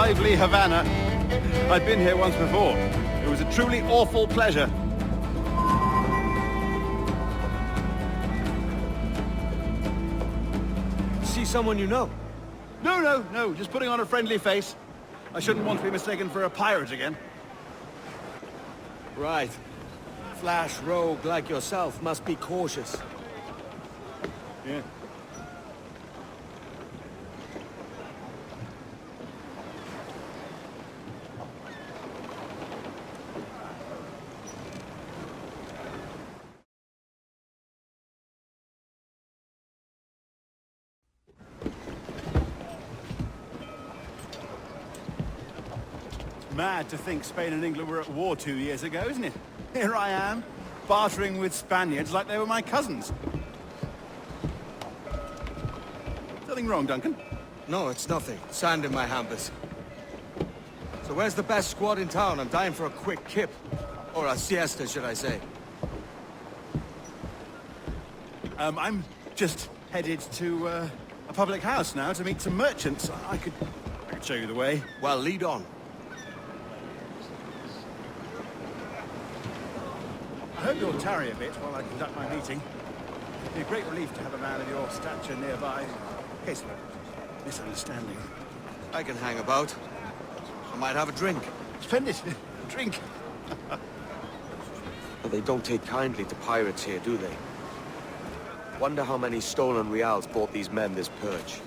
lively Havana. I've been here once before. It was a truly awful pleasure. See someone you know? No. Just putting on a friendly face. I shouldn't want to be mistaken for a pirate again. Right. Flash rogue like yourself must be cautious. Yeah. Mad to think Spain and England were at war 2 years ago, isn't it? Here I am, bartering with Spaniards like they were my cousins. Nothing wrong, Duncan? No, it's nothing. Sand in my hampers. So where's the best squad in town? I'm dying for a quick kip. Or a siesta, should I say. I'm just headed to a public house now to meet some merchants. I could show you the way. Well, lead on. I hope you'll tarry a bit while I conduct my meeting. It'd be a great relief to have a man of your stature nearby, in case of a misunderstanding. I can hang about. I might have a drink. Splendid. Drink. But they don't take kindly to pirates here, do they? Wonder how many stolen reals bought these men this perch.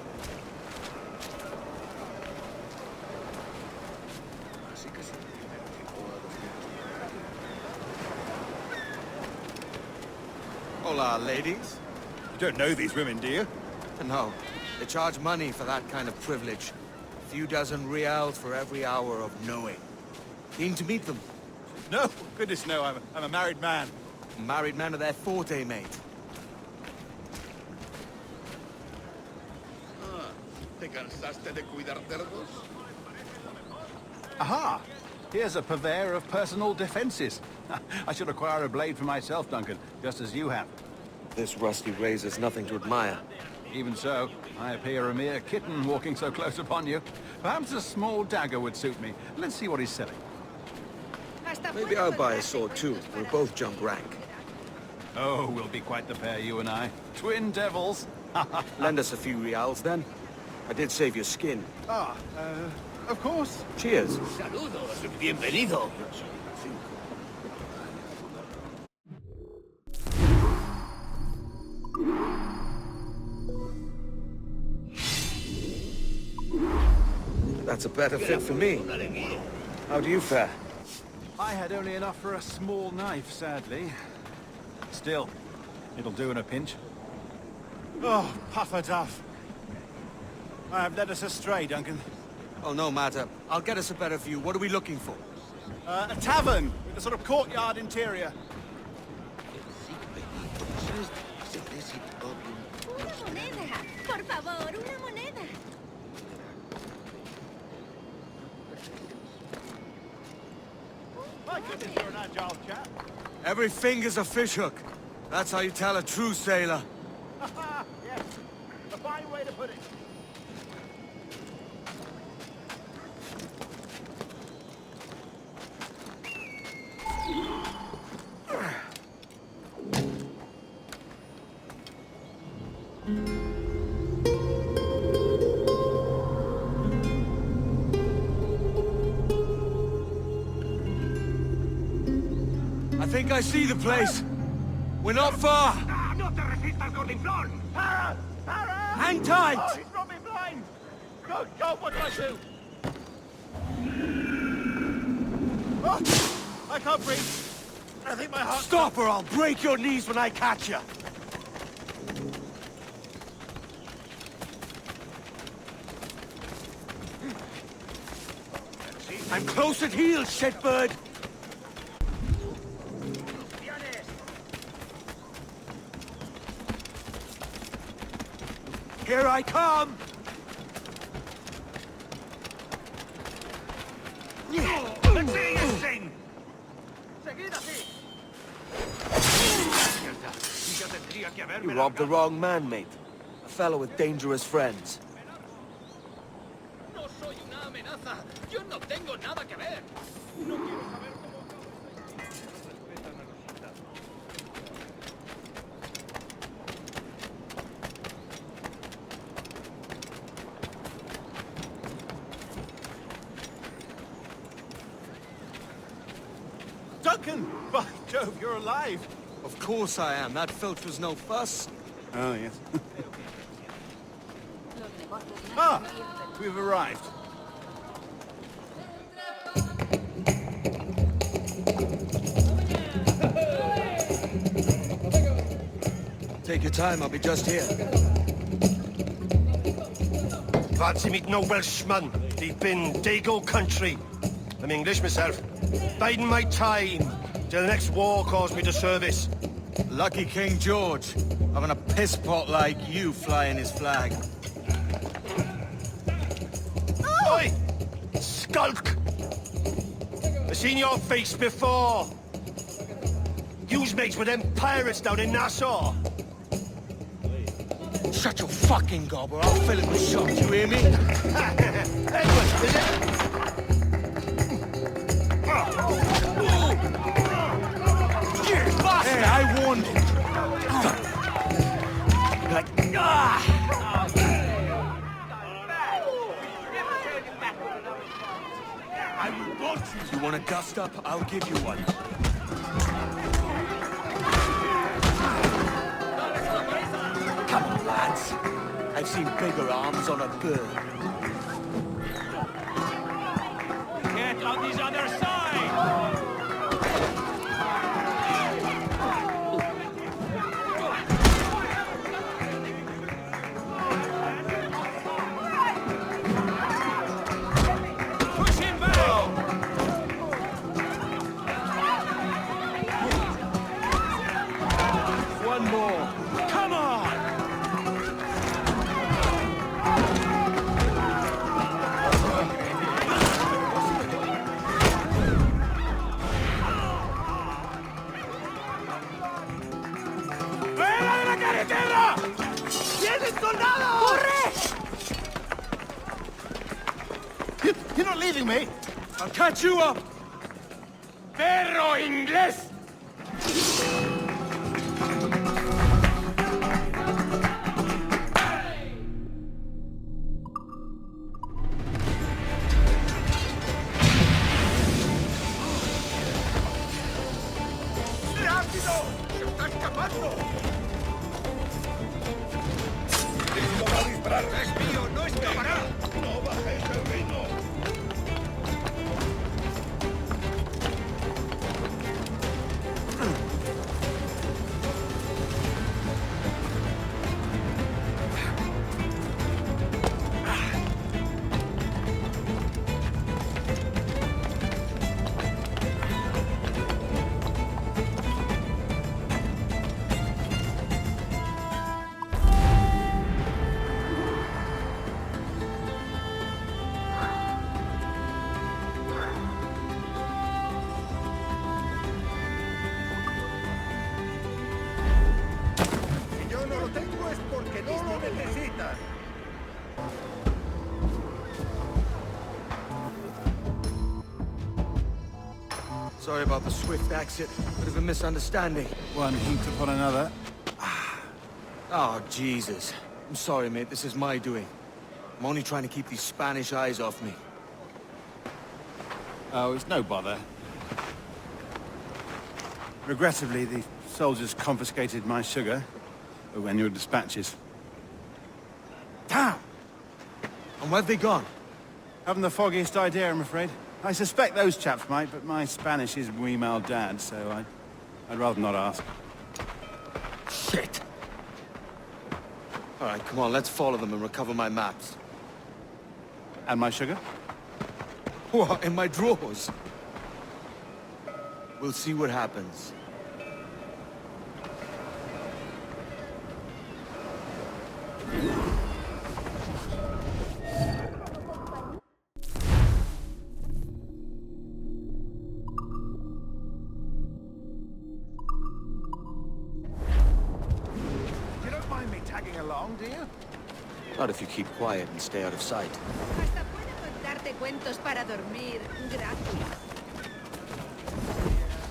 Hola, ladies. You don't know these women, do you? No. They charge money for that kind of privilege. A few dozen reals for every hour of knowing. Keen to meet them. No, goodness no, I'm a married man. Married men are their forte, mate. ¿Te cansaste de cuidar cerdos? Aha! Here's a purveyor of personal defenses. I should acquire a blade for myself, Duncan, just as you have. This rusty razor's nothing to admire. Even so, I appear a mere kitten walking so close upon you. Perhaps a small dagger would suit me. Let's see what he's selling. Maybe I'll buy a sword too. We'll both jump rank. Oh, we'll be quite the pair, you and I. Twin devils. Lend us a few reals then. I did save your skin. Of course. Cheers. Saludos, bienvenido. That's a better fit for me. How do you fare? I had only enough for a small knife, sadly. Still, it'll do in a pinch. Oh, puffer duff. I have led us astray, Duncan. Oh, no matter. I'll get us a better view. What are we looking for? A tavern with a sort of courtyard interior. Una moneda. Por favor, una moneda. My goodness, you're an agile chap. Every finger's a fishhook. That's how you tell a true sailor. Yes, a fine way to put it. I think I see the place. We're not far. ¡No te resistas, gordinflón! Para! Para! Hang tight! Oh, he's brought me blind! Good God, what do I do? Oh, I can't breathe. I think my heart... Stop or I'll break your knees when I catch you. I'm close at heel, shitbird. Here I come! You robbed the wrong man, mate. A fellow with dangerous friends. soy una amenaza. Yo no tengo nada que ver. Duncan! By Jove, you're alive! Of course I am. That filch was no fuss. Oh, yes. Ah! We've arrived. Take your time, I'll be just here. Fancy meeting no Welshman deep in Dago country. I'm English myself. Biding my time till the next war calls me to service. Lucky King George, having a piss pot like you flying his flag. Oi! Skulk! I've seen your face before. You's mates with them pirates down in Nassau. Shut your fucking gob or I'll fill it with shot, you hear me? Edward, is it? Hey, I warned him. I will go to You want a gust up? I'll give you one. Come on, lads. I've seen bigger arms on a bird. Get on this other side! Push him back! One more. Come on! ¡Fuera de la carretera! ¡Vienen soldados! ¡Corre! You're not leaving me. I'll catch you up. ¡Perro inglés! ¡Rápido! ¡Se está escapando! ¡No va a disparar! ¡Es mío! ¡No escapará! ¡No bajéis el ritmo! Si yo no lo tengo es porque no lo necesitan. Sorry about the swift exit. Bit of a misunderstanding. One heaped upon another. Oh, Jesus. I'm sorry, mate. This is my doing. I'm only trying to keep these Spanish eyes off me. Oh, it's no bother. Regrettably, the soldiers confiscated my sugar when your dispatches. Damn! And where've they gone? Haven't the foggiest idea, I'm afraid. I suspect those chaps might, but my Spanish is wee mal dad, so I'd rather not ask. Shit! All right, come on, let's follow them and recover my maps. And my sugar? What, in my drawers? We'll see what happens. You don't mind me tagging along, do you? Not if you keep quiet and stay out of sight. Hasta puedo contar contarte cuentos para dormir gratis.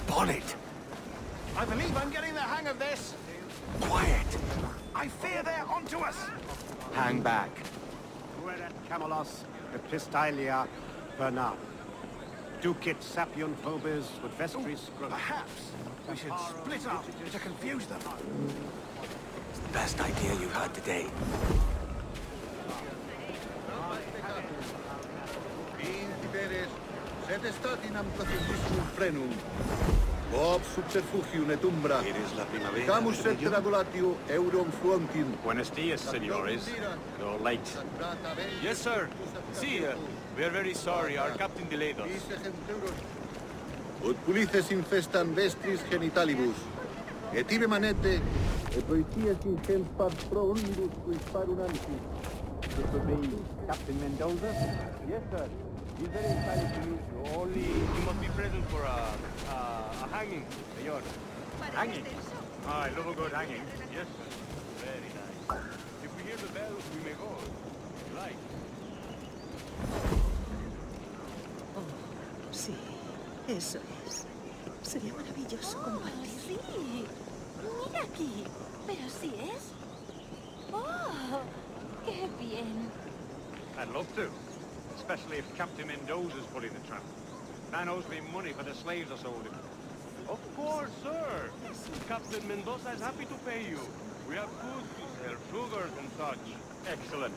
Bonnet! I believe I'm getting the hang of this. Quiet! I fear they're onto us. Hang back. Fuerat Camelos, Epistalia, Bernard. Ducit sapion phobes, with vestris Perhaps we should split up to confuse them. It's the best idea you've had today. Sed statinam classicissimum frenum. Ob subterfugium et umbra. Eres la primavera. Camus et regulatio eurum frontin. Buenos dias, senores. You're late. Yes, sir. See, we are very sorry. Our captain delayed us. Ut pulices infestan vestris genitalibus. Et ibe manete, et poitias ingens part pro omnibus quis parum ansi. This would be Captain Mendoza? Yes, sir. He's very excited to meet you. Only You must be present for a hanging, señor. Hanging? I love a good hanging. Yes, sir. Very nice. If we hear the bells, we may go. If you like. Sí, eso es. Sería maravilloso compartir. Sí, mira aquí. Pero sí es. ¡Oh! ¡Qué bien! I'd love to. Especially if Captain Mendoza's pulling the trap. Man owes me money for the slaves I sold him. Of course, sir. Captain Mendoza is happy to pay you. We have goods to sell, sugars and such. Excellent.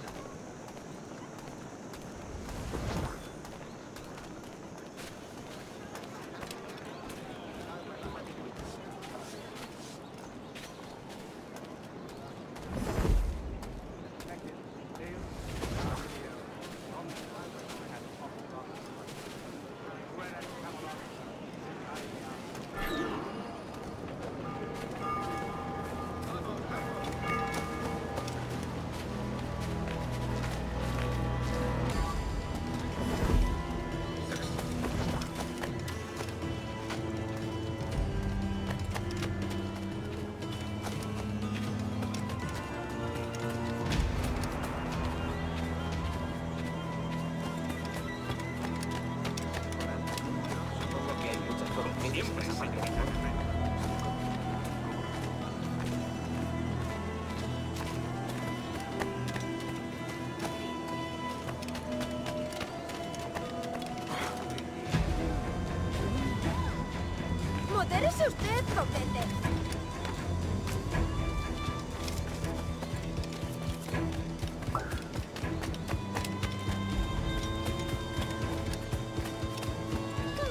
¡Modérese usted, Copete!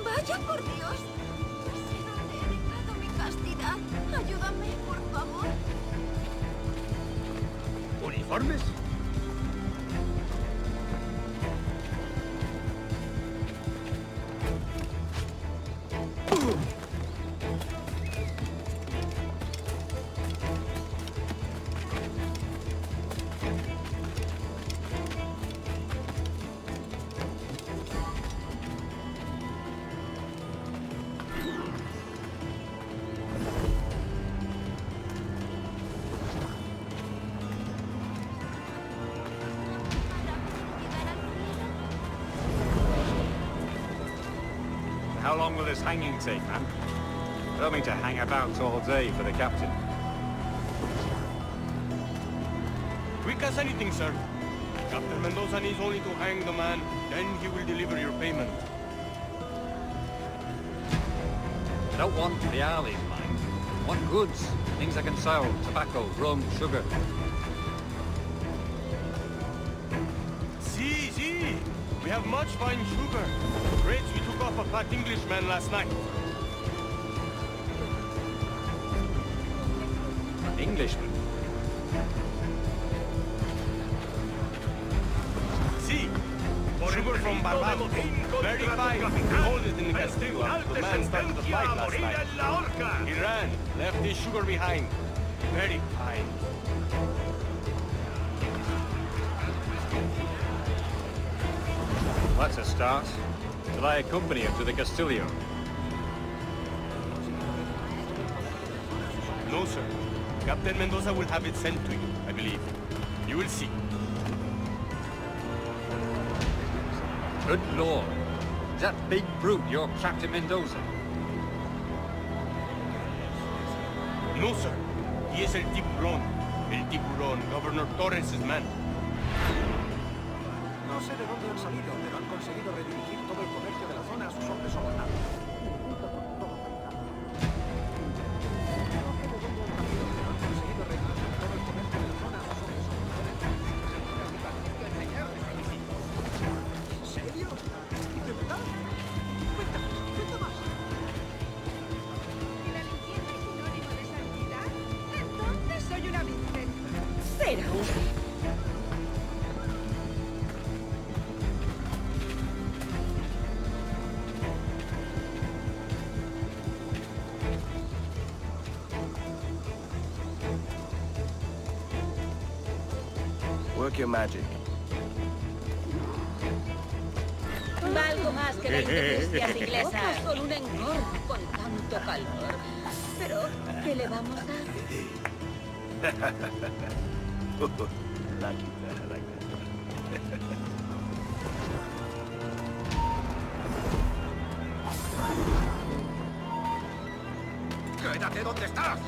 ¡Vaya por Dios! No sé dónde he dejado mi castidad. Ayúdame, por favor. Uniformes? How long will this hanging take, man? I don't mean to hang about all day for the captain. Quick as anything, sir. Captain Mendoza needs only to hang the man, then he will deliver your payment. I don't want reales, mind. I want goods. Things I can sell. Tobacco, rum, sugar. See. We have much fine sugar. Rates we took off a fat Englishman last night. Englishman. See, sugar from Barbados. Very fine. We hold it in the Castillo. The man started the fight last night. He ran, left his sugar behind. Very fine. That's a start. Shall I accompany him to the Castillo? No, sir. Captain Mendoza will have it sent to you, I believe. You will see. Good lord. Is that big brute your Captain Mendoza? No, sir. He is el tiburón. El tiburón, Governor Torres' man. No sé de dónde han salido, pero han conseguido redirigir todo el comercio de la zona a sus hombres sobornados. ¿En serio? ¿De verdad? Cuéntame, cuenta más. ¿Que la limpieza es sinónimo de santidad? Entonces soy una virgen. Será un... Work your magic. Valgo más que 20 cristias inglesas. Son un engorro con tanto calor. Pero, ¿qué le vamos a dar? ¡Quédate donde estás!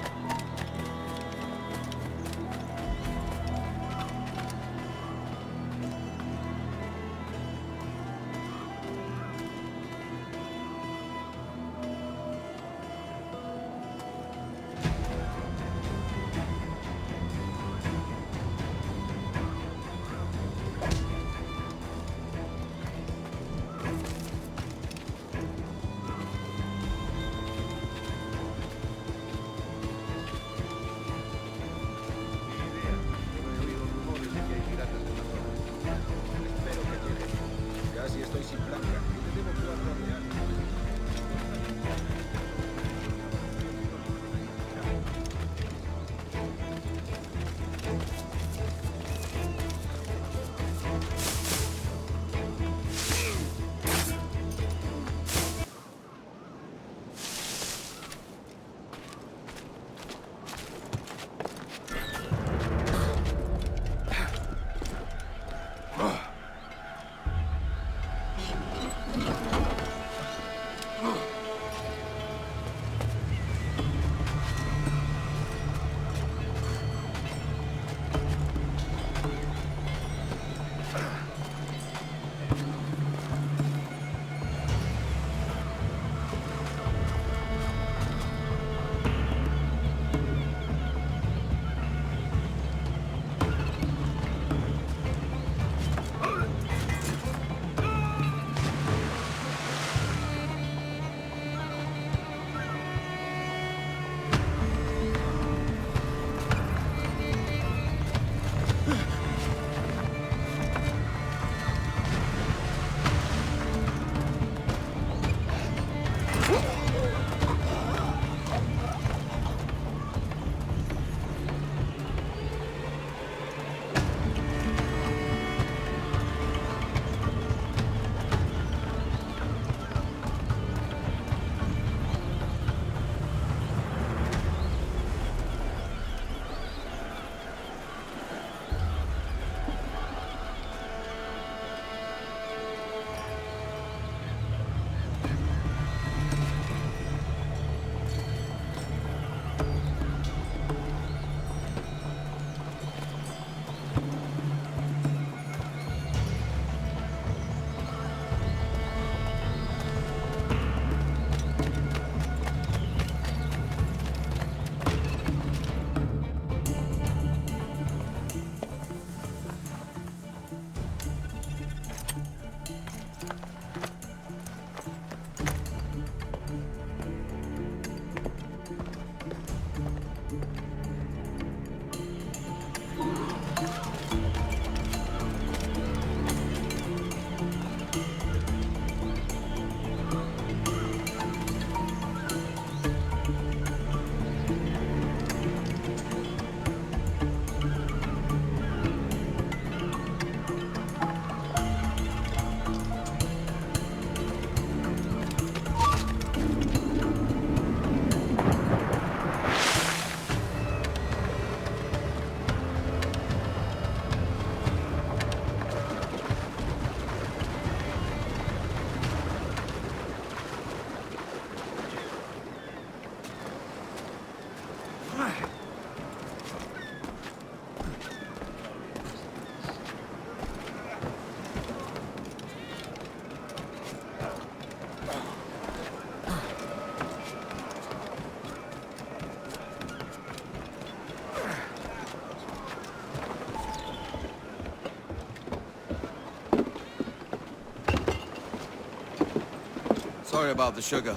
Sorry about the sugar.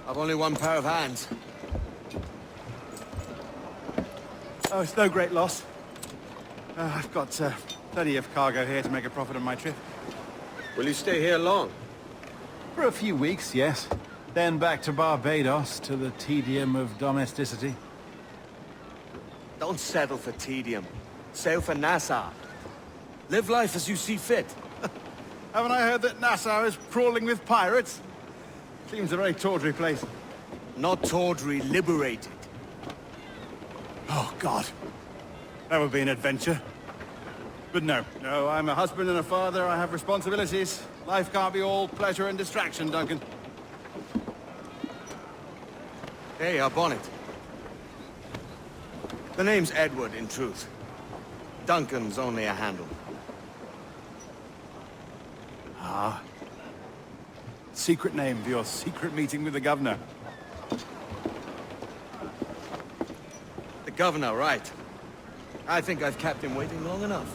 I've only one pair of hands. Oh, it's no great loss. I've got plenty of cargo here to make a profit on my trip. Will you stay here long? For a few weeks, yes. Then back to Barbados, to the tedium of domesticity. Don't settle for tedium. Sail for Nassau. Live life as you see fit. Haven't I heard that Nassau is crawling with pirates? Seems a very tawdry place. Not tawdry, liberated. Oh, God. That would be an adventure. But no, I'm a husband and a father. I have responsibilities. Life can't be all pleasure and distraction, Duncan. Hey, our bonnet. The name's Edward, in truth. Duncan's only a handle. Ah. Secret name for your secret meeting with the governor. The governor, right. I think I've kept him waiting long enough.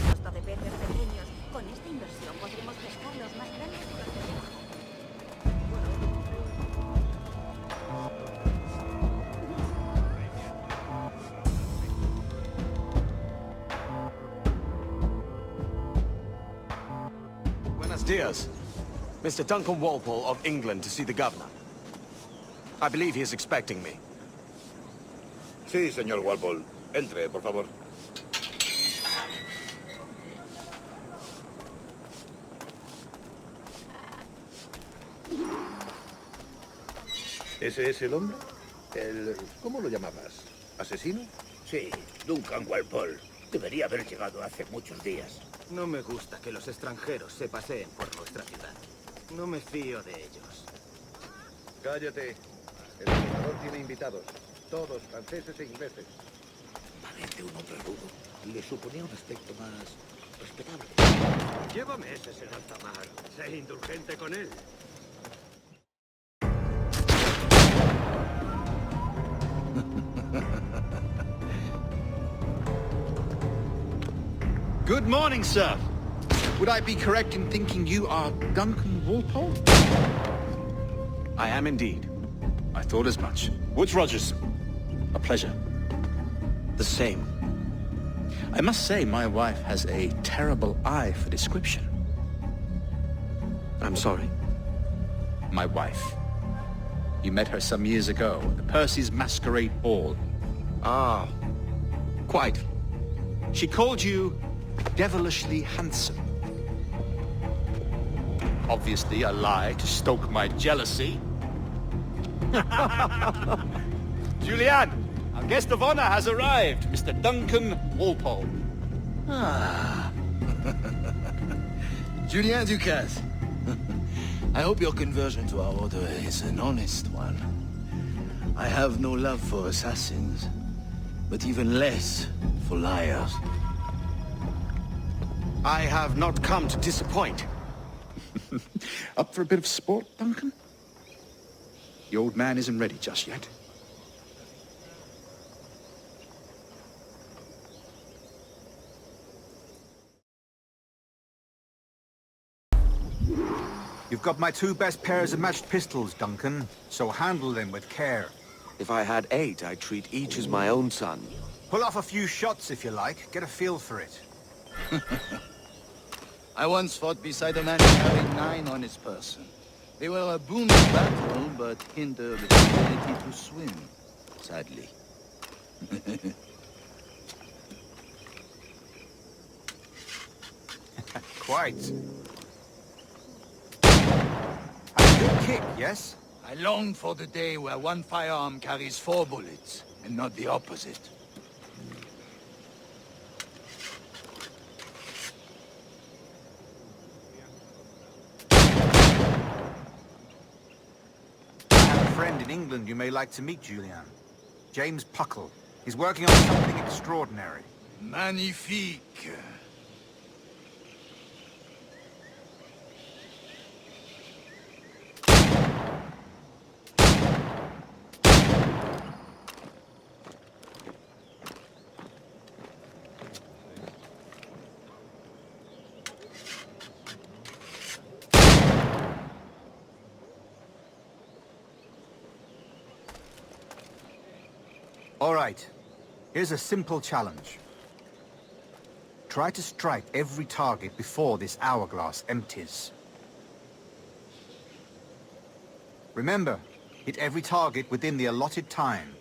Costo de peces pequeños. Con esta inversión podremos pescar los más grandes de los de debajo. Buenos dias. Mr. Duncan Walpole of England to see the governor. I believe he is expecting me. Sí, señor Walpole. Entre, por favor. ¿Ese es el hombre? ¿Cómo lo llamabas? ¿Asesino? Sí, Duncan Walpole. Debería haber llegado hace muchos días. No me gusta que los extranjeros se paseen por nuestra ciudad. No me fío de ellos. Cállate. El gobernador tiene invitados. Todos franceses e ingleses. Parece un hombre rudo. Le suponía un aspecto más respetable. Llévame ese sin alta mar. Sé indulgente con él. Good morning, sir. Would I be correct in thinking you are Duncan Walpole? I am indeed. I thought as much. Woods Rogers. A pleasure. The same. I must say, my wife has a terrible eye for description. I'm sorry. My wife. You met her some years ago at the Percy's Masquerade Ball. Ah, quite. She called you devilishly handsome. Obviously a lie to stoke my jealousy. Julianne, our guest of honor has arrived, Mr. Duncan Walpole. Ah. Julien Ducasse. I hope your conversion to our order is an honest one. I have no love for assassins, but even less for liars. I have not come to disappoint. Up for a bit of sport, Duncan? The old man isn't ready just yet. You've got my 2 best pairs of matched pistols, Duncan, so handle them with care. If I had 8, I'd treat each as my own son. Pull off a few shots if you like. Get a feel for it. I once fought beside a man carrying 9 on his person. They were a boon in battle, but hindered his ability to swim, sadly. Quite. A good kick, yes? I long for the day where one firearm carries 4 bullets, and not the opposite. Friend in England you may like to meet, Julian. James Puckle. He's working on something extraordinary. Magnifique. All right. Here's a simple challenge. Try to strike every target before this hourglass empties. Remember, hit every target within the allotted time.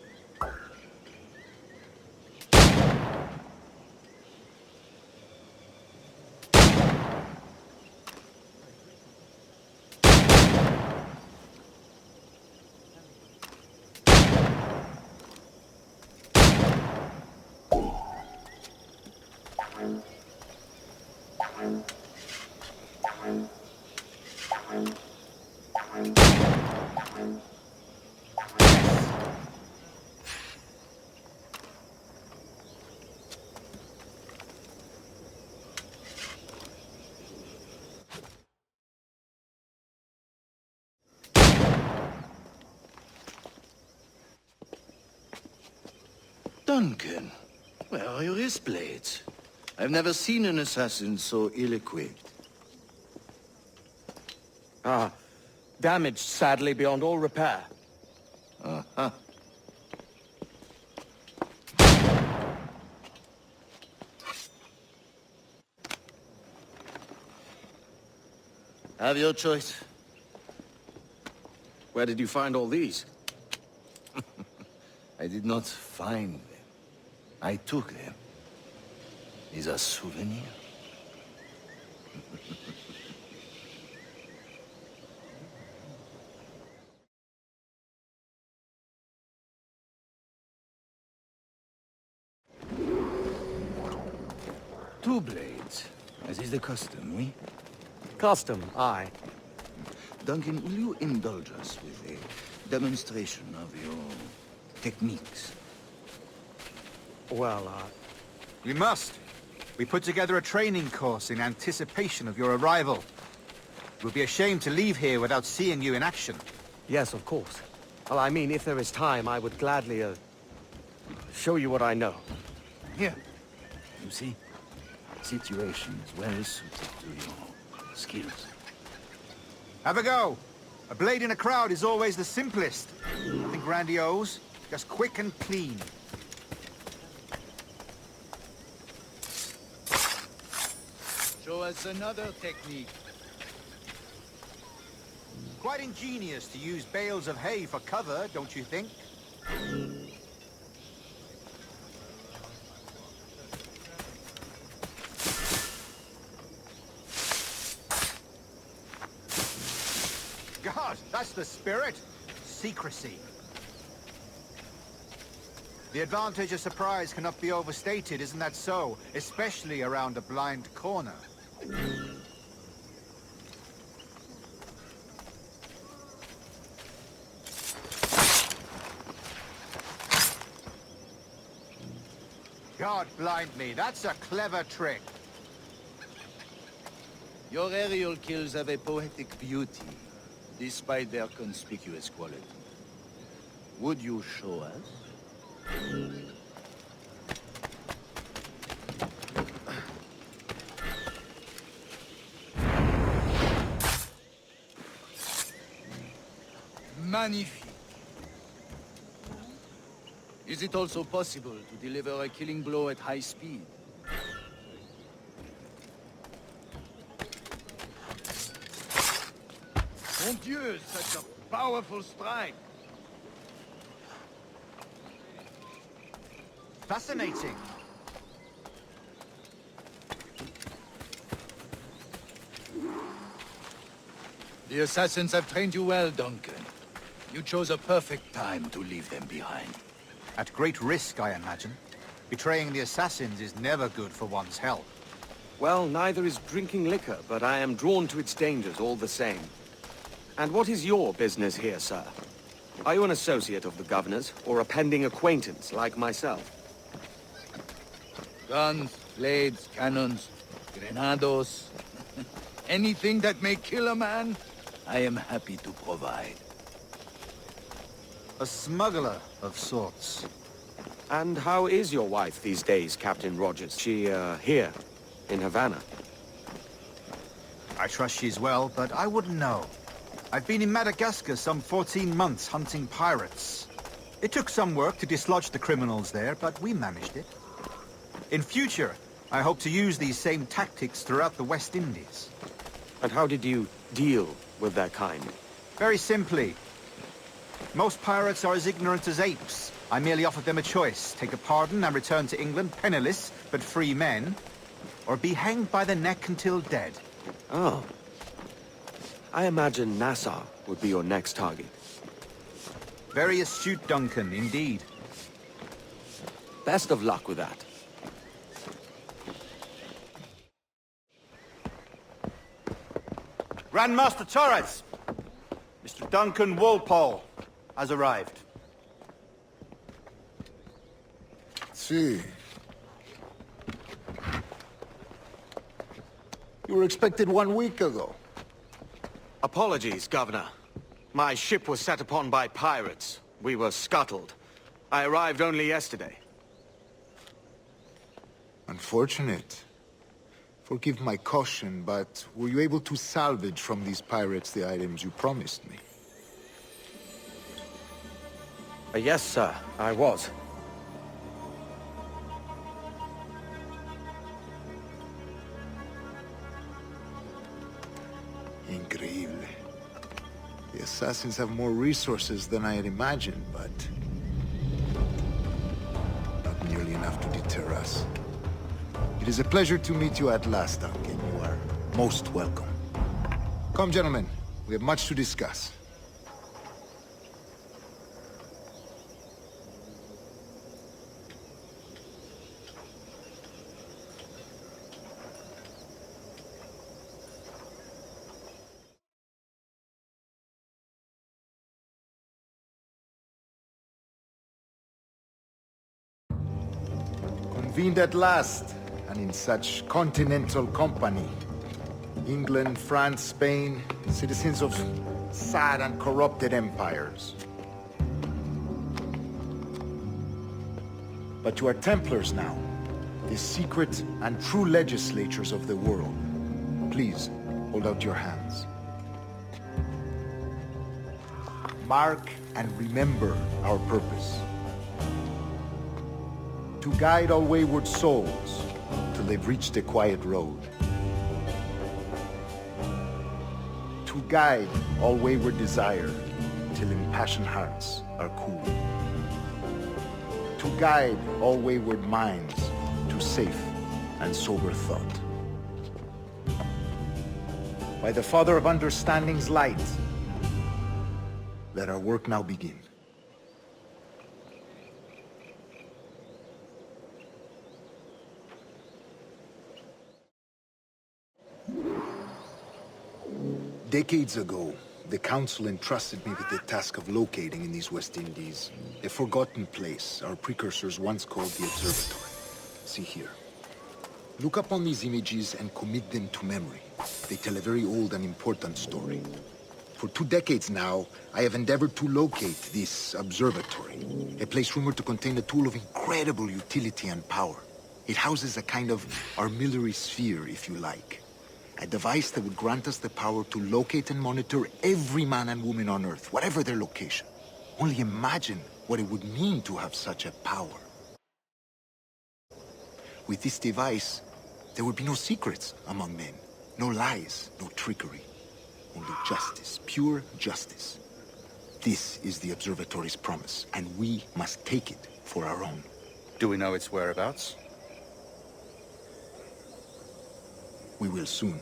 Duncan, where are your wrist blades? I've never seen an assassin so ill-equipped. Damaged, sadly, beyond all repair. Uh-huh. Have your choice. Where did you find all these? I did not find them. I took them. These are souvenirs. Two blades, as is the custom, oui? Custom, aye. Duncan, will you indulge us with a demonstration of your techniques? Well, We must. We put together a training course in anticipation of your arrival. It would be a shame to leave here without seeing you in action. yes, of course. Well, I mean, if there is time, I would gladly, show you what I know. Here. You see, the situation is well suited to your skills. Have a go. A blade in a crowd is always the simplest. Nothing grandiose, just quick and clean. Show us another technique. Quite ingenious to use bales of hay for cover, don't you think? God, that's the spirit. Secrecy. The advantage of surprise cannot be overstated, isn't that so? Especially around a blind corner. God blind me, that's a clever trick. Your aerial kills have a poetic beauty, despite their conspicuous quality. Would you show us? Magnifique. Is it also possible to deliver a killing blow at high speed? Mon Dieu, such a powerful strike! Fascinating. The assassins have trained you well, Duncan. You chose a perfect time to leave them behind. At great risk, I imagine. Betraying the assassins is never good for one's health. Well, neither is drinking liquor, but I am drawn to its dangers all the same. And what is your business here, sir? Are you an associate of the governor's, or a pending acquaintance like myself? Guns, blades, cannons, grenados. Anything that may kill a man, I am happy to provide. A smuggler of sorts. And how is your wife these days, Captain Rogers? She, here, in Havana? I trust she's well, but I wouldn't know. I've been in Madagascar some 14 months hunting pirates. It took some work to dislodge the criminals there, but we managed it. In future, I hope to use these same tactics throughout the West Indies. And how did you deal with their kind? Very simply. Most pirates are as ignorant as apes. I merely offered them a choice. Take a pardon and return to England penniless, but free men, or be hanged by the neck until dead. Oh. I imagine Nassau would be your next target. Very astute, Duncan, indeed. Best of luck with that. Grandmaster Torres! Mr. Duncan Walpole has arrived. See. You were expected 1 week ago. Apologies, Governor. My ship was set upon by pirates. We were scuttled. I arrived only yesterday. Unfortunate. Forgive my caution, but were you able to salvage from these pirates the items you promised me? Yes, sir, I was. Increíble. The assassins have more resources than I had imagined, but not nearly enough to deter us. It is a pleasure to meet you at last, Duncan. You are most welcome. Come, gentlemen. We have much to discuss. Convened at last, and in such continental company. England, France, Spain, citizens of sad and corrupted empires. But you are Templars now, the secret and true legislators of the world. Please, hold out your hands. Mark and remember our purpose. To guide all wayward souls till they've reached a quiet road. To guide all wayward desire till impassioned hearts are cool. To guide all wayward minds to safe and sober thought. By the Father of Understanding's light, let our work now begin. Decades ago, the Council entrusted me with the task of locating in these West Indies a forgotten place our precursors once called the Observatory. See here. Look upon these images and commit them to memory. They tell a very old and important story. For 2 decades now, I have endeavored to locate this observatory, a place rumored to contain a tool of incredible utility and power. It houses a kind of armillary sphere, if you like. A device that would grant us the power to locate and monitor every man and woman on Earth, whatever their location. Only imagine what it would mean to have such a power. With this device, there would be no secrets among men, no lies, no trickery. Only justice, pure justice. This is the Observatory's promise, and we must take it for our own. Do we know its whereabouts? We will soon,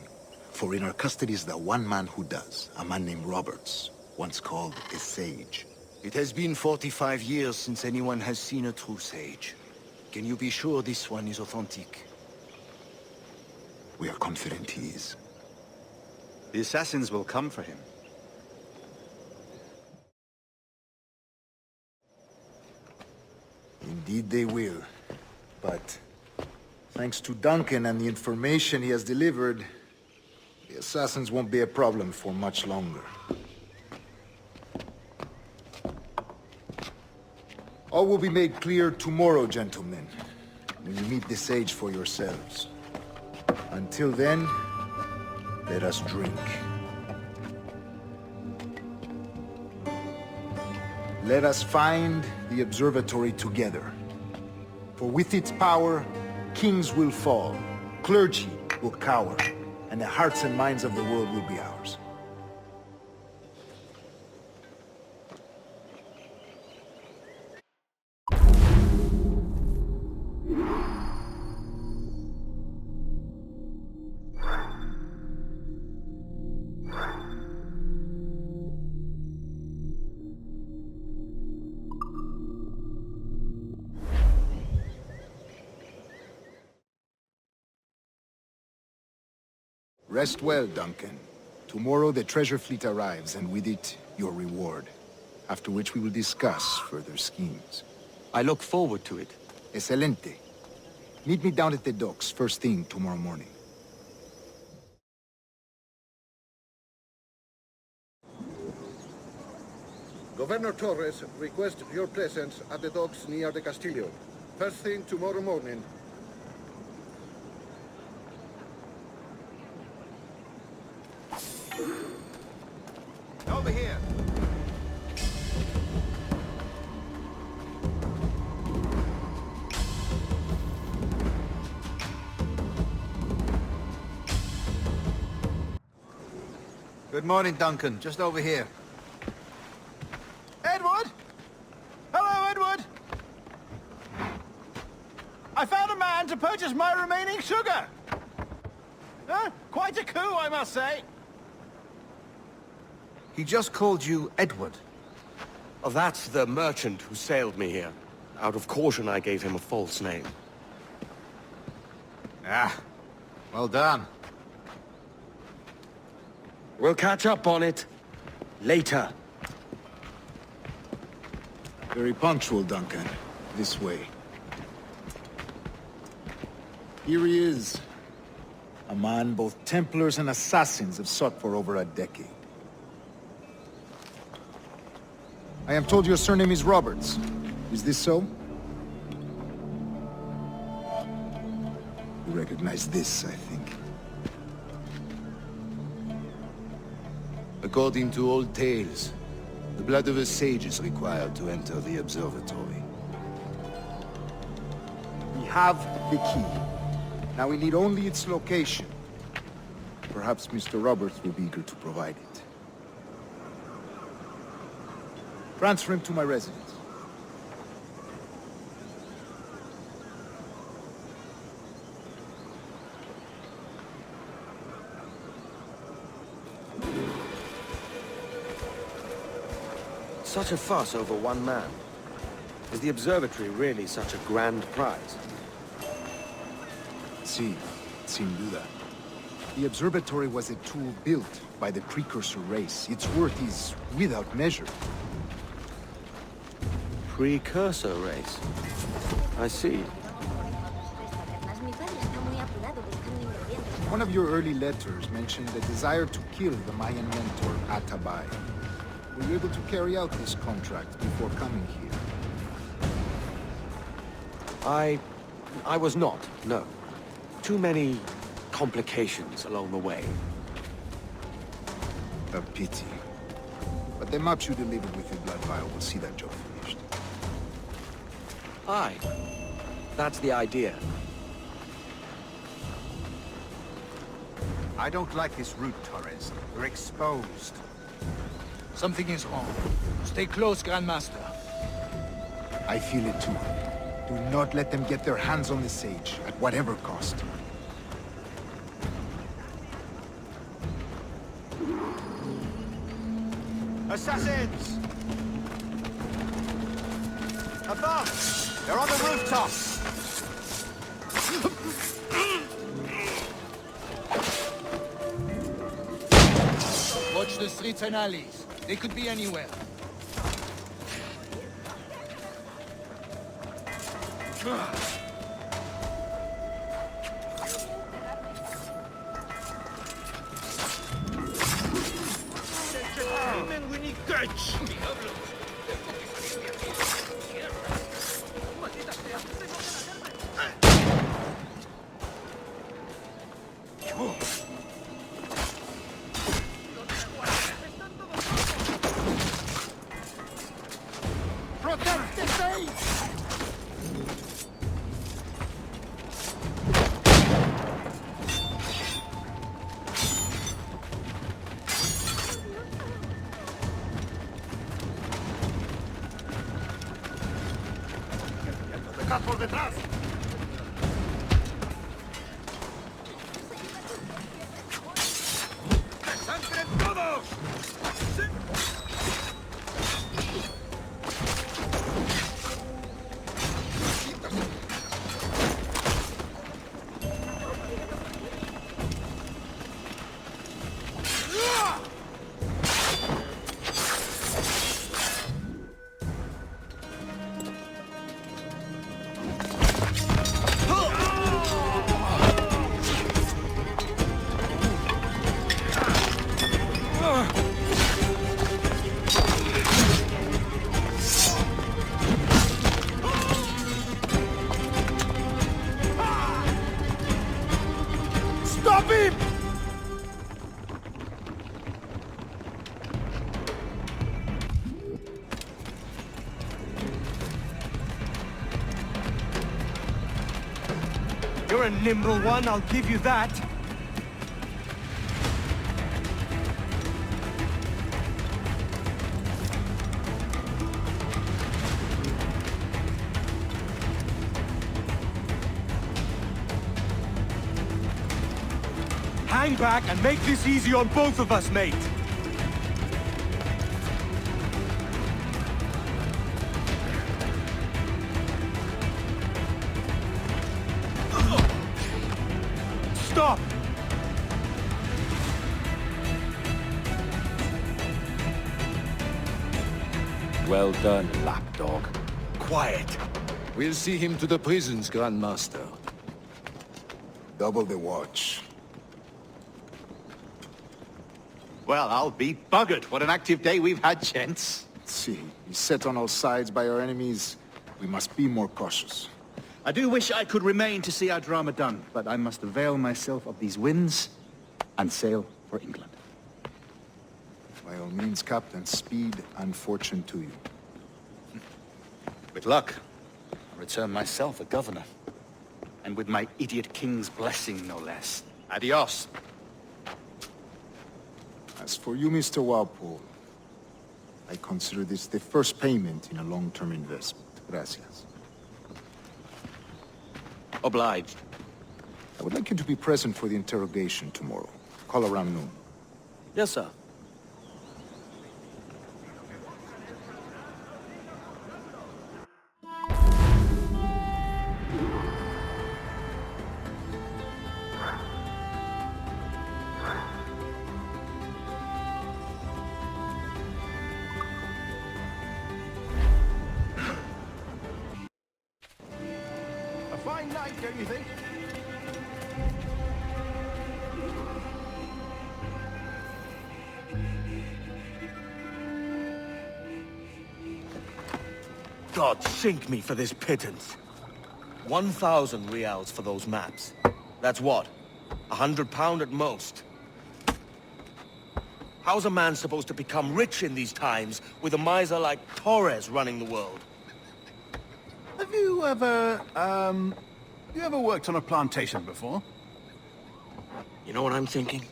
for in our custody is the one man who does, a man named Roberts, once called a sage. It has been 45 years since anyone has seen a true sage. Can you be sure this one is authentic? We are confident he is. The assassins will come for him. Indeed they will, but thanks to Duncan and the information he has delivered, the assassins won't be a problem for much longer. All will be made clear tomorrow, gentlemen, when you meet the sage for yourselves. Until then, let us drink. Let us find the observatory together. For with its power, kings will fall, clergy will cower, and the hearts and minds of the world will be ours. Rest well, Duncan. Tomorrow the treasure fleet arrives, and with it, your reward. After which we will discuss further schemes. I look forward to it. Excelente. Meet me down at the docks first thing tomorrow morning. Governor Torres requests your presence at the docks near the Castillo. First thing tomorrow morning. Over here. Good morning, Duncan. Just over here. Edward? Hello, Edward! I found a man to purchase my remaining sugar! Quite a coup, I must say. He just called you Edward. Oh, that's the merchant who sailed me here. Out of caution, I gave him a false name. Ah, well done. We'll catch up on it later. Very punctual, Duncan. This way. Here he is. A man both Templars and Assassins have sought for over a decade. I am told your surname is Roberts. Is this so? You recognize this, I think. According to old tales, the blood of a sage is required to enter the observatory. We have the key. Now we need only its location. Perhaps Mr. Roberts will be eager to provide it. Transfer him to my residence. Such a fuss over one man. Is the observatory really such a grand prize? Si, sin duda. The observatory was a tool built by the precursor race. Its worth is without measure. Precursor race? I see. One of your early letters mentioned the desire to kill the Mayan mentor, Atabay. Were you able to carry out this contract before coming here? I was not, no. Too many complications along the way. A pity. But the maps you delivered with your blood vial will see that job finished. Aye. That's the idea. I don't like this route, Torres. We're exposed. Something is wrong. Stay close, Grandmaster. I feel it too. Do not let them get their hands on the sage, at whatever cost. Assassins! Above! They're on the rooftops! Watch the streets and alleys. They could be anywhere. We need guts! por detrás! ¡Desangren todos! Stop him! You're a nimble one, I'll give you that. Hang back and make this easy on both of us, mate. Stop! Well done, lapdog. Quiet. We'll see him to the prisons, Grandmaster. Double the watch. Well, I'll be buggered. What an active day we've had, gents. See, beset on all sides by our enemies, we must be more cautious. I do wish I could remain to see our drama done, but I must avail myself of these winds and sail for England. By all means, Captain, speed and fortune to you. With luck, I'll return myself a governor. And with my idiot king's blessing, no less. Adios. As for you, Mr. Walpole, I consider this the first payment in a long-term investment. Gracias. Obliged. I would like you to be present for the interrogation tomorrow. Call around noon. Yes, sir. A fine night, don't you think? God sink me for this pittance. 1,000 reals for those maps. That's what? £100 at most. How's a man supposed to become rich in these times with a miser like Torres running the world? Have you ever worked on a plantation before? You know what I'm thinking?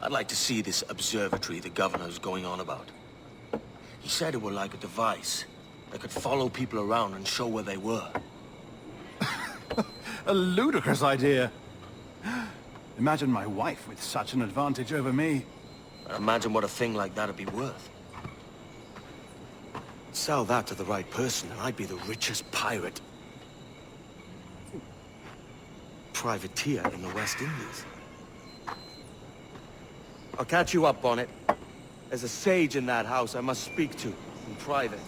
I'd like to see this observatory the governor's going on about. He said it were like a device that could follow people around and show where they were. A ludicrous idea. Imagine my wife with such an advantage over me. Imagine what a thing like that'd be worth. Sell that to the right person and I'd be the richest pirate. Privateer in the West Indies. I'll catch you up on it. There's a sage in that house I must speak to in private.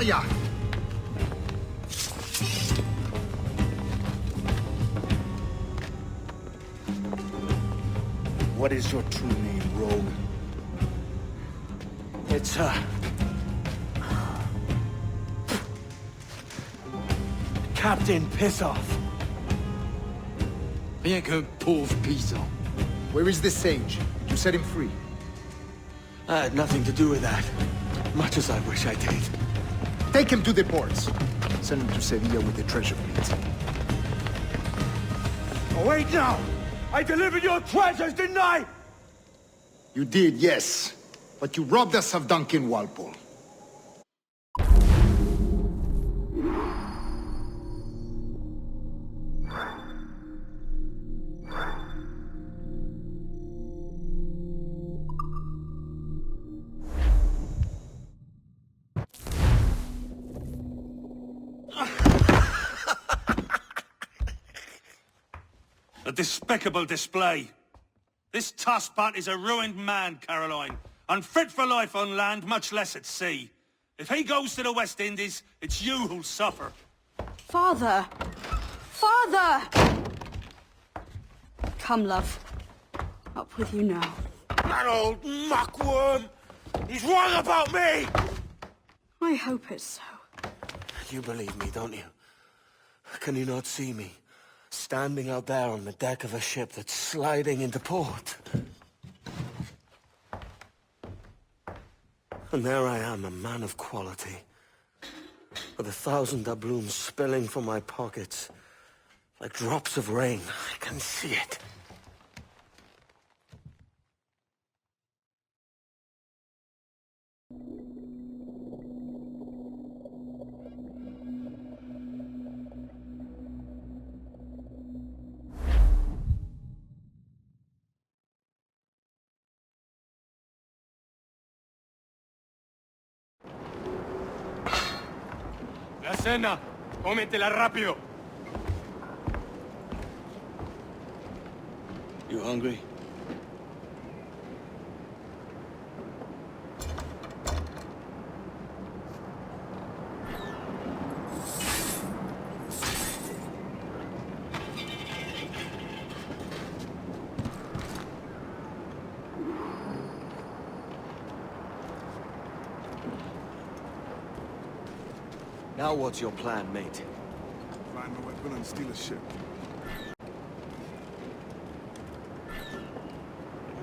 allá! What is your true name, rogue? It's, Captain Pissoff. Rien qu'un pauvre paysan. Where is the sage? You set him free. I had nothing to do with that. Much as I wish I did. Take him to the ports. Send him to Sevilla with the treasure, please. Oh, wait now! I delivered your treasures, didn't I? You did, yes. But you robbed us of Duncan Walpole. A despicable display. This tosspot is a ruined man, Caroline. Unfit for life on land, much less at sea. If he goes to the West Indies, it's you who'll suffer. Father! Father! Come, love. Up with you now. That old muckworm! He's wrong about me! I hope it's so. You believe me, don't you? Can you not see me? Standing out there on the deck of a ship that's sliding into port. And there I am, a man of quality. With 1,000 doubloons spilling from my pockets. Like drops of rain. I can see it. La cena. Cómetela rápido. You hungry? Now what's your plan, mate? Find a weapon and steal a ship.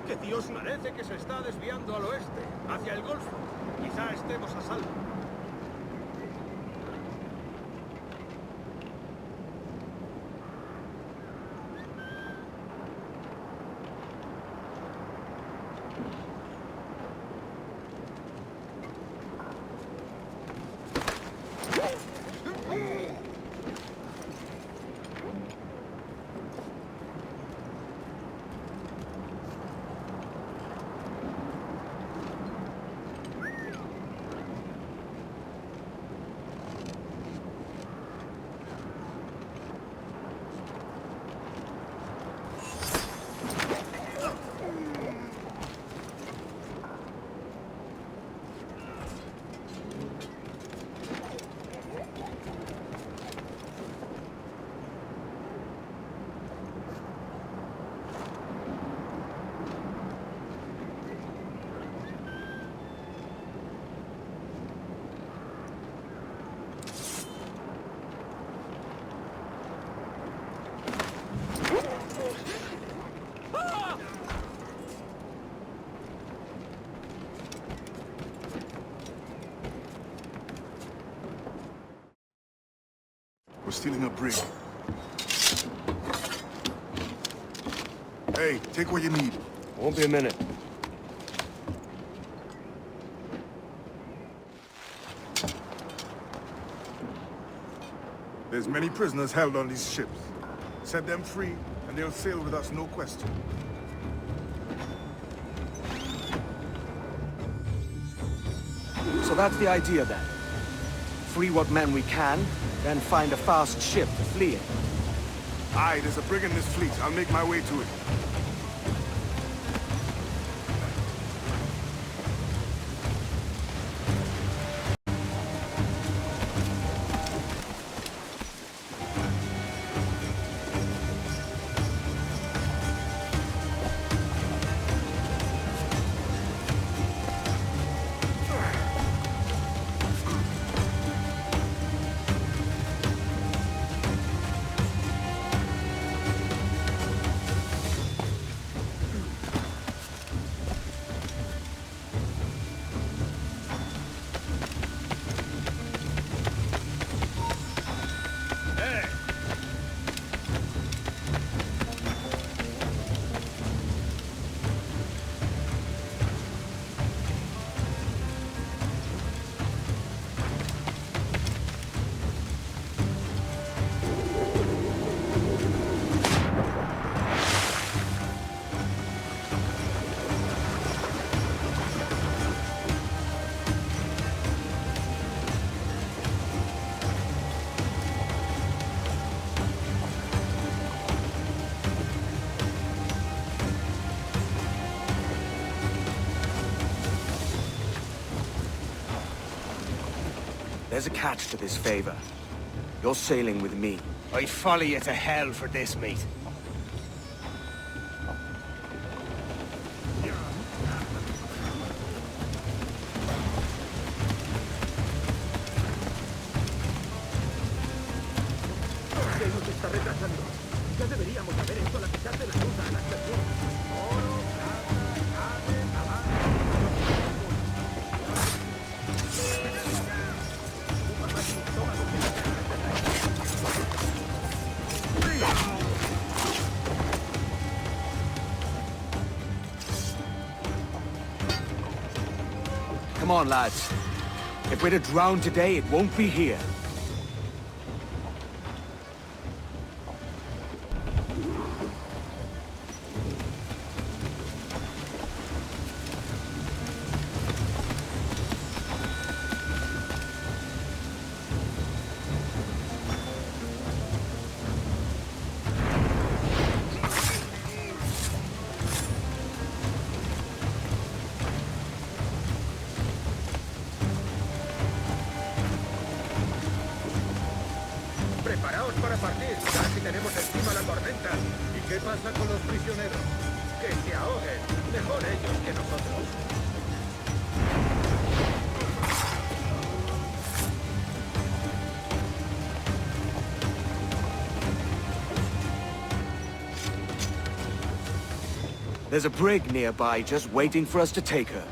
Que Dios parece que se está desviando al oeste, hacia el Golfo. Quizá estemos a salvo. We're stealing a brig. Hey, take what you need. Won't be a minute. There's many prisoners held on these ships. Set them free, and they'll sail with us, no question. So that's the idea then. Free what men we can, then find a fast ship to flee in. Aye, there's a brig in this fleet. I'll make my way to it. There's a catch to this favor. You're sailing with me. I'd follow you to hell for this, mate. ¿Qué nos está retrasando? Ya deberíamos haber hecho la mitad de la ruta a la estación. Oro, plata, carne, Come on, lads. If we're to drown today, it won't be here. Preparaos para partir, casi tenemos encima la tormenta. ¿Y qué pasa con los prisioneros? Que se ahoguen, mejor ellos que nosotros. There's a brig nearby just waiting for us to take her.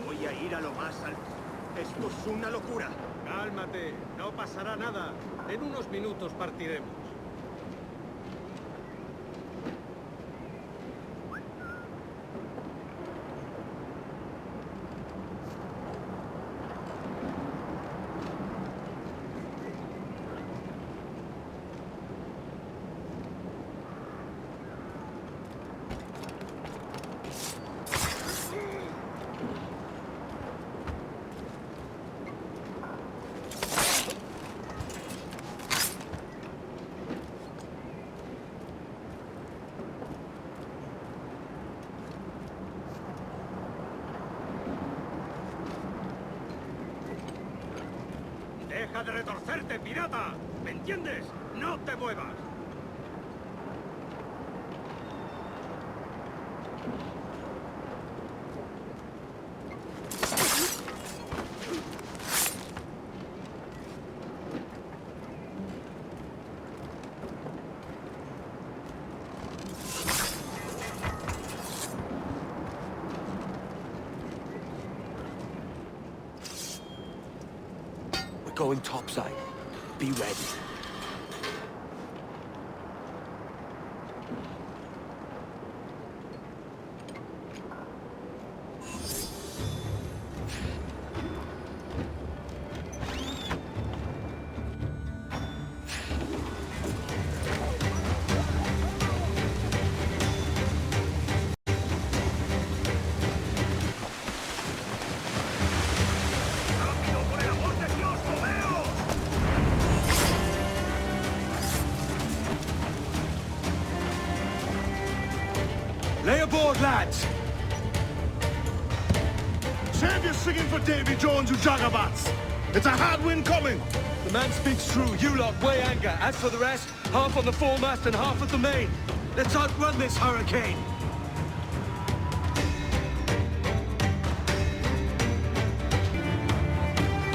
Voy a ir a lo más alto. Esto es una locura. Cálmate, no pasará nada. En unos minutos partiremos. ¡Deja de retorcerte, pirata! ¿Me entiendes? ¡No te muevas! Going topside. Be ready. aboard, lads! Save your singing for Davy Jones, you jagabats! It's a hard wind coming! The man speaks true. You lot weigh anchor. As for the rest, half on the foremast and half at the main. Let's outrun this hurricane!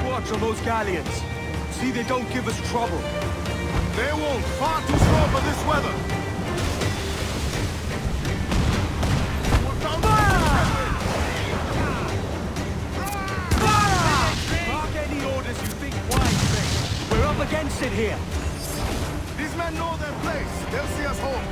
Watch on those galleons. See they don't give us trouble. They won't. Far too slow for this weather. Mark any orders you think wise, mate. We're up against it here. These men know their place. They'll see us home.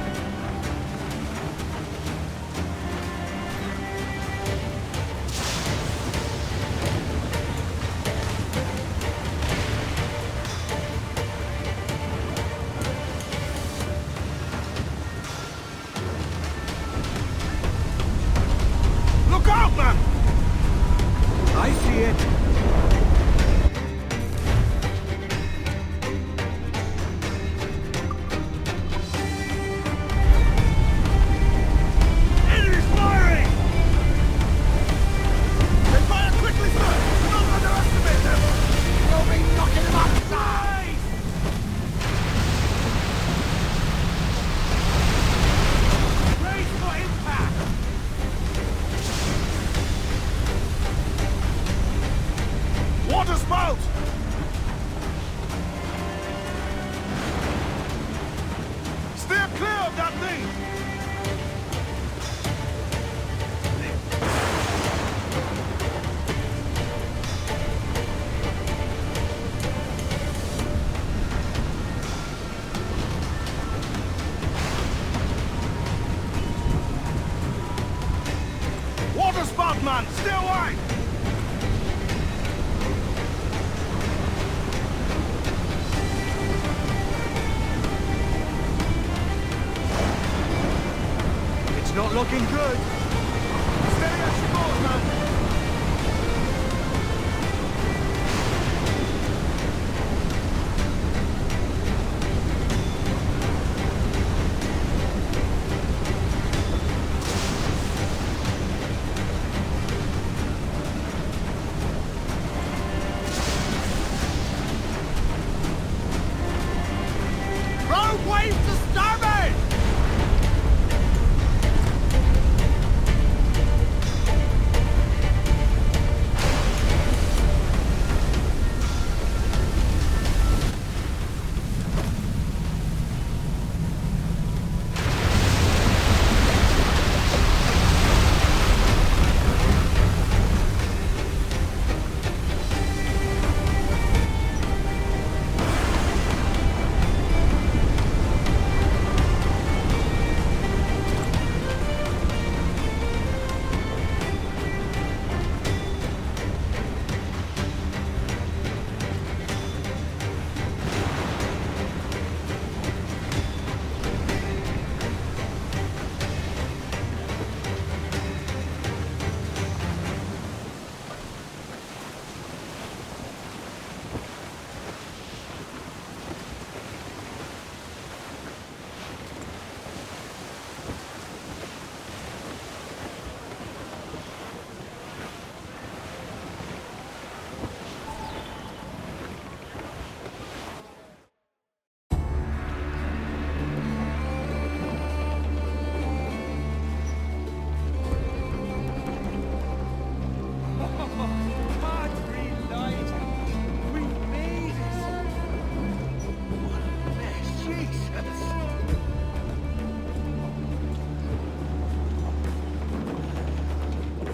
Look out, man! I see it. Enemy's firing! They fire quickly, sir! Don't underestimate them! We'll be knocking them outside! Brace for impact! Water spout! Steer clear of that thing! Water spout, man! Stay wide! It's not looking good. Steady as she goes, man! Road wave to starboard!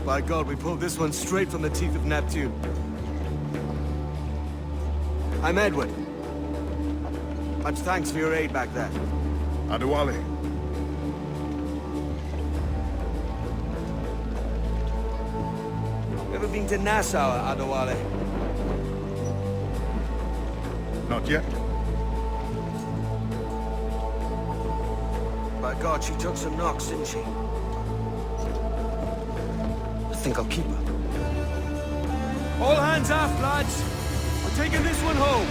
By God, we pulled this one straight from the teeth of Neptune. I'm Edward. Much thanks for your aid back there. Adewale. Ever been to Nassau, Adewale? Not yet. By God, she took some knocks, didn't she? I think I'll keep her. All hands aft, lads. We're taking this one home.